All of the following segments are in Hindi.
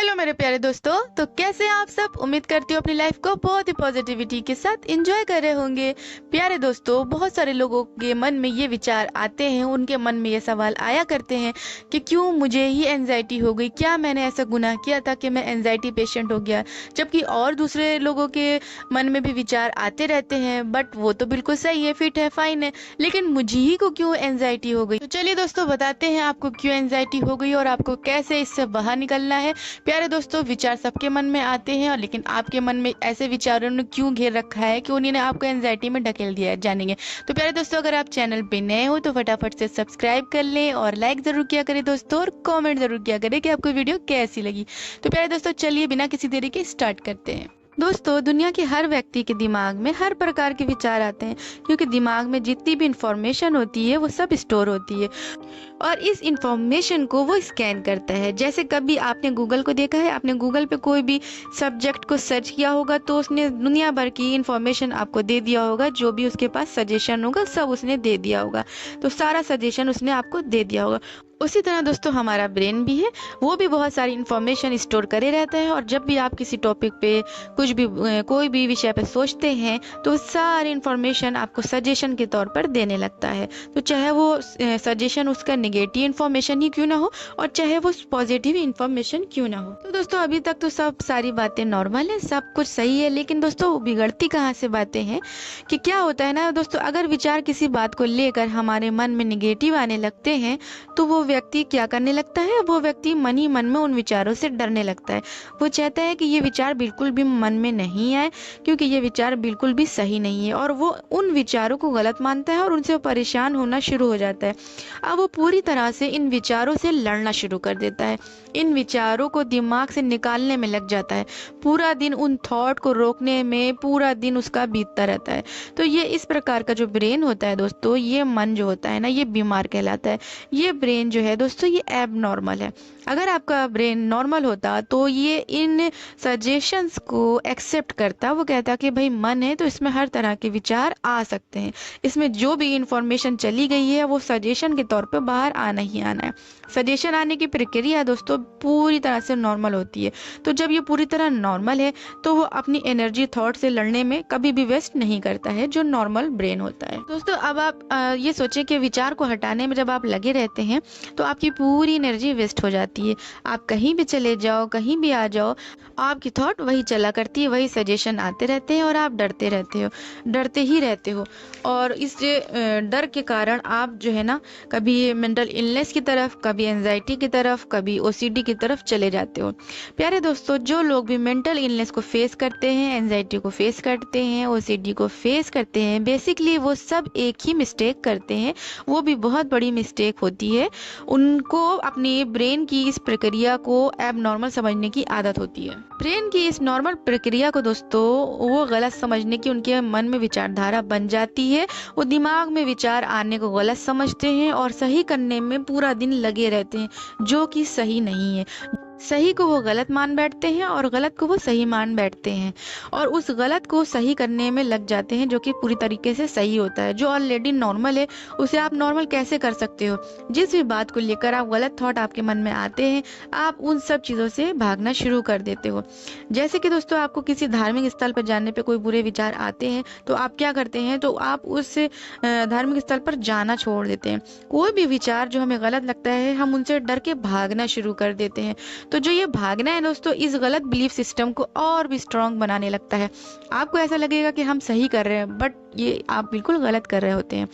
हेलो मेरे प्यारे दोस्तों। तो कैसे हैं आप सब? उम्मीद करती हूँ अपनी लाइफ को बहुत ही पॉजिटिविटी के साथ एंजॉय कर रहे होंगे। प्यारे दोस्तों, बहुत सारे लोगों के मन में ये विचार आते हैं, उनके मन में ये सवाल आया करते हैं कि क्यों मुझे ही एंजाइटी हो गई, क्या मैंने ऐसा गुनाह किया था कि मैं एंजाइटी पेशेंट हो गया। जबकि और दूसरे लोगों के मन में भी विचार आते रहते हैं, बट वो तो बिल्कुल सही है, फिट है, फाइन है, लेकिन मुझे ही को क्यों एंजाइटी हो गई। तो चलिए दोस्तों, बताते हैं आपको क्यों एंजाइटी हो गई और आपको कैसे इससे बाहर निकलना है। प्यारे दोस्तों, विचार सबके मन में आते हैं, और लेकिन आपके मन में ऐसे विचारों ने क्यों घेर रखा है कि उन्होंने आपको एंजाइटी में ढकेल दिया है, जानेंगे। तो प्यारे दोस्तों, अगर आप चैनल पे नए हो तो फटाफट से सब्सक्राइब कर लें और लाइक जरूर किया करें दोस्तों, और कमेंट जरूर किया करें कि आपको वीडियो कैसी लगी। तो प्यारे दोस्तों, चलिए बिना किसी देरी के स्टार्ट करते हैं। दोस्तों, दुनिया के हर व्यक्ति के दिमाग में हर प्रकार के विचार आते हैं, क्योंकि दिमाग में जितनी भी इंफॉर्मेशन होती है वो सब स्टोर होती है, और इस इंफॉर्मेशन को वो स्कैन करता है। जैसे कभी आपने गूगल को देखा है, आपने गूगल पे कोई भी सब्जेक्ट को सर्च किया होगा तो उसने दुनिया भर की इंफॉर्मेशन आपको दे दिया होगा, जो भी उसके पास सजेशन होगा सब उसने दे दिया होगा, तो सारा सजेशन उसने आपको दे दिया होगा। उसी तरह दोस्तों हमारा ब्रेन भी है, वो भी बहुत सारी इंफॉर्मेशन स्टोर करे रहता है, और जब भी आप किसी टॉपिक पे कुछ भी कोई भी विषय पे सोचते हैं तो सारी इंफॉर्मेशन आपको सजेशन के तौर पर देने लगता है। तो चाहे वो सजेशन उसका नेगेटिव इंफॉर्मेशन ही क्यों ना हो, और चाहे वो पॉजिटिव इंफॉर्मेशन क्यों ना हो। तो दोस्तों, अभी तक तो सब सारी बातें नॉर्मल है, सब कुछ सही है, लेकिन दोस्तों बिगड़ती कहाँ से बातें हैं कि क्या होता है ना दोस्तों, अगर विचार किसी बात को लेकर हमारे मन में नेगेटिव आने लगते हैं तो वो व्यक्ति क्या करने लगता है, वो व्यक्ति मन ही मन में उन विचारों से डरने लगता है। वो चाहता है कि ये विचार बिल्कुल भी मन में नहीं आए, क्योंकि ये विचार बिल्कुल भी सही नहीं है, और वो उन विचारों को गलत मानता है और उनसे परेशान होना शुरू हो जाता है। अब वो पूरी तरह से इन विचारों से लड़ना शुरू कर देता है, इन विचारों को दिमाग से निकालने में लग जाता है, पूरा दिन उन थॉट को रोकने में पूरा दिन उसका बीतता रहता है। तो ये इस प्रकार का जो ब्रेन होता है दोस्तों, ये मन जो होता है ना, ये बीमार कहलाता है। ये ब्रेन जो है दोस्तों, ये एब नॉर्मल है। अगर आपका ब्रेन नॉर्मल होता तो ये इन सजेशंस को एक्सेप्ट करता, वो कहता कि भाई मन है तो इसमें हर तरह के विचार आ सकते हैं, इसमें जो भी इंफॉर्मेशन चली गई है वो सजेशन के तौर पे बाहर आना ही आना है। सजेशन आने की प्रक्रिया दोस्तों पूरी तरह से नॉर्मल होती है। तो जब ये पूरी तरह नॉर्मल है तो वो अपनी एनर्जी थॉट से लड़ने में कभी भी वेस्ट नहीं करता है, जो नॉर्मल ब्रेन होता है। दोस्तों, अब आप ये सोचें कि विचार को हटाने में जब आप लगे रहते हैं तो आपकी पूरी एनर्जी वेस्ट हो जाती है। आप कहीं भी चले जाओ, कहीं भी आ जाओ, आपकी थॉट वही चला करती है, वही सजेशन आते रहते हैं, और आप डरते रहते हो, डरते ही रहते हो। और इस डर के कारण आप जो है ना, कभी मेंटल इलनेस की तरफ, कभी एंजाइटी की तरफ, कभी ओसीडी की तरफ चले जाते हो। प्यारे दोस्तों, जो लोग भी मेंटल इलनेस को फेस करते हैं, एंजाइटी को फेस करते हैं, ओसीडी को फेस करते हैं, बेसिकली वो सब एक ही मिस्टेक करते हैं, वो भी बहुत बड़ी मिस्टेक होती है। उनको अपनी ब्रेन की इस प्रक्रिया को एबनॉर्मल समझने की आदत होती है। ब्रेन की इस नॉर्मल प्रक्रिया को दोस्तों वो गलत समझने की उनके मन में विचारधारा बन जाती है। वो दिमाग में विचार आने को गलत समझते हैं और सही करने में पूरा दिन लगे रहते हैं, जो कि सही नहीं है। सही को वो गलत मान बैठते हैं और गलत को वो सही मान बैठते हैं, और उस गलत को सही करने में लग जाते हैं, जो कि पूरी तरीके से सही होता है। जो ऑलरेडी नॉर्मल है उसे आप नॉर्मल कैसे कर सकते हो? जिस भी बात को लेकर आप गलत थॉट आपके मन में आते हैं, आप उन सब चीज़ों से भागना शुरू कर देते हो। जैसे कि दोस्तों, आपको किसी धार्मिक स्थल पर जाने पर कोई बुरे विचार आते हैं तो आप क्या करते हैं, तो आप उस धार्मिक स्थल पर जाना छोड़ देते हैं। कोई भी विचार जो हमें गलत लगता है, हम उनसे डर के भागना शुरू कर देते हैं। तो जो ये भागना है दोस्तों, इस गलत बिलीफ सिस्टम को और भी स्ट्रांग बनाने लगता है। आपको ऐसा लगेगा कि हम सही कर रहे हैं, बट ये आप बिल्कुल गलत कर रहे होते हैं।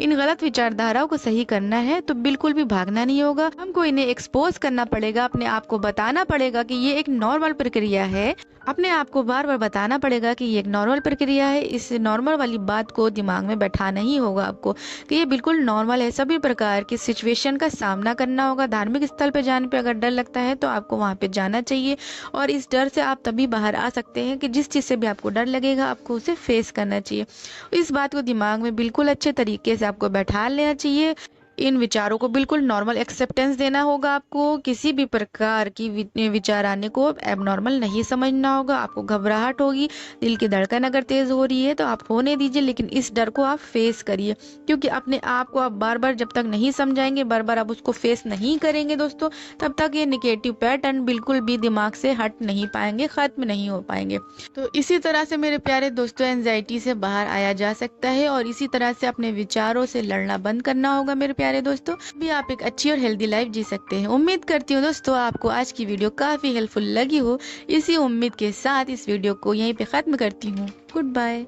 इन गलत विचारधाराओं को सही करना है तो बिल्कुल भी भागना नहीं होगा, हमको इन्हें एक्सपोज करना पड़ेगा, अपने आप को बताना पड़ेगा कि ये एक नॉर्मल प्रक्रिया है। अपने आप को बार बार बताना पड़ेगा कि ये एक नॉर्मल प्रक्रिया है। इस नॉर्मल वाली बात को दिमाग में बैठाना ही होगा आपको कि ये बिल्कुल नॉर्मल है। सभी प्रकार की सिचुएशन का सामना करना होगा। धार्मिक स्थल पे जाने पे अगर डर लगता है तो आपको वहाँ पे जाना चाहिए, और इस डर से आप तभी बाहर आ सकते हैं कि जिस चीज़ से भी आपको डर लगेगा आपको उसे फेस करना चाहिए। इस बात को दिमाग में बिल्कुल अच्छे तरीके से आपको बैठा लेना चाहिए। इन विचारों को बिल्कुल नॉर्मल एक्सेप्टेंस देना होगा। आपको किसी भी प्रकार की विचार आने को एबनॉर्मल नहीं समझना होगा। आपको घबराहट होगी, दिल की धड़कन अगर तेज हो रही है तो आप होने दीजिए, लेकिन इस डर को आप फेस करिए, क्योंकि अपने आप को आप बार बार जब तक नहीं समझाएंगे, बार बार आप उसको फेस नहीं करेंगे दोस्तों, तब तक ये निगेटिव पैटर्न बिल्कुल भी दिमाग से हट नहीं पाएंगे, खत्म नहीं हो पाएंगे। तो इसी तरह से मेरे प्यारे दोस्तों एंजाइटी से बाहर आया जा सकता है और इसी तरह से अपने विचारों से लड़ना बंद करना होगा मेरे प्यारे दोस्तों, भी आप एक अच्छी और हेल्दी लाइफ जी सकते हैं। उम्मीद करती हूँ दोस्तों आपको आज की वीडियो काफी हेल्पफुल लगी हो। इसी उम्मीद के साथ इस वीडियो को यहीं पे खत्म करती हूँ। Good bye.